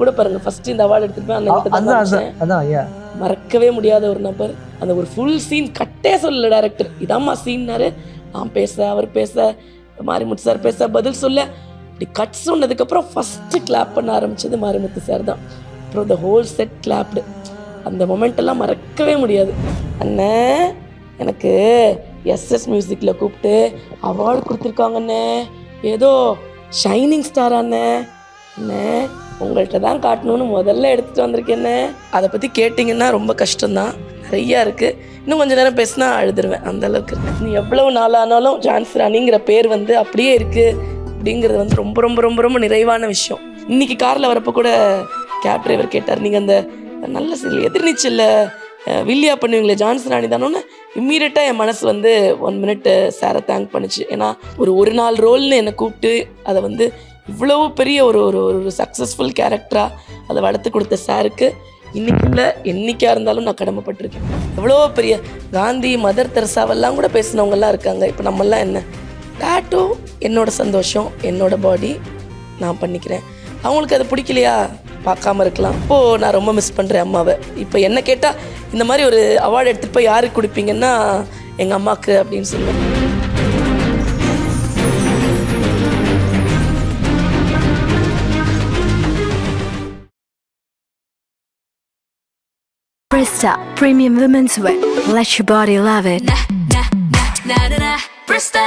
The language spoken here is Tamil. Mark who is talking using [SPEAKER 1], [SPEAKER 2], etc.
[SPEAKER 1] கூட பாருங்க ஃபர்ஸ்ட் இந்த அவார்டு எடுத்துட்டு அண்ணன் மறக்கவே முடியாத ஒரு நபர். அந்த ஒரு ஃபுல் சீன் கட்டே சொல்லல டைரக்டர், இதாம்மா சீன்னாரு. நான் பேச, அவர் பேச, மாரிமுத்து சார் பேச, பதில் சொல்ல, இப்படி கட் சொன்னதுக்கப்புறம் ஃபஸ்ட்டு கிளாப் பண்ண ஆரம்பிச்சது மாரிமுத்து சார் தான். அப்புறம் த ஹோல் செட் கிளாப்டு. அந்த மொமெண்ட் எல்லாம் மறக்கவே முடியாது. அண்ணே எனக்கு எஸ்எஸ் மியூசிக்கில் கூப்பிட்டு அவார்டு கொடுத்துருக்காங்கண்ணே, ஏதோ ஷைனிங் ஸ்டார் அண்ணே. அண்ணே உங்கள்கிட்ட தான் காட்டணும்னு முதல்ல எடுத்துகிட்டு வந்திருக்கேண்ணே. அதை பற்றி கேட்டிங்கன்னா ரொம்ப கஷ்டம்தான், நிறையா இருக்குது. இன்னும் கொஞ்சம் நேரம் பேசினா அழுதுருவேன், அந்தளவுக்கு இருக்குது. நீ எவ்வளோ நாளானாலும் ஜான்சி ராணிங்கிற பேர் வந்து அப்படியே இருக்குது அப்படிங்கிறது வந்து ரொம்ப ரொம்ப ரொம்ப ரொம்ப நிறைவான விஷயம். இன்றைக்கி காரில் வரப்போ கூட கேப் டிரைவர் கேட்டார், நீங்கள் அந்த நல்ல எதிர்நீச்சலில் வில்லியா பண்ணுவீங்களே ஜான்சி ராணி தானோன்னு. இம்மீடியட்டாக என் மனசு வந்து 1 மினிட் சாரை தேங்க் பண்ணிச்சு. ஏன்னா ஒரு நாள் ரோல்னு என்னை கூப்பிட்டு அதை வந்து இவ்வளோ பெரிய ஒரு சக்ஸஸ்ஃபுல் கேரக்டராக அதை வளர்த்து கொடுத்த சாருக்கு இன்றைக்குள்ள என்றைக்காக இருந்தாலும் நான் கடமைப்பட்டிருக்கேன். எவ்வளோ பெரிய காந்தி, மதர் தெரசாவெல்லாம் கூட பேசினவங்கெல்லாம் இருக்காங்க. இப்போ நம்மெல்லாம் என்ன, டேட்டோ என்னோட சந்தோஷம், என்னோட பாடி, நான் பண்ணிக்கிறேன். அவங்களுக்கு அது பிடிக்கலையா, பார்க்காம இருக்கலாம். இப்போது நான் ரொம்ப மிஸ் பண்ணுறேன் அம்மாவை. இப்போ என்ன கேட்டால் இந்த மாதிரி ஒரு அவார்டு எடுத்துகிட்டு போய் யாருக்கு கொடுப்பீங்கன்னா எங்கள் அம்மாவுக்கு அப்படின்னு சொல்லுவேன்.
[SPEAKER 2] Presta Premium Women's Wear. Let your body love it. Presta.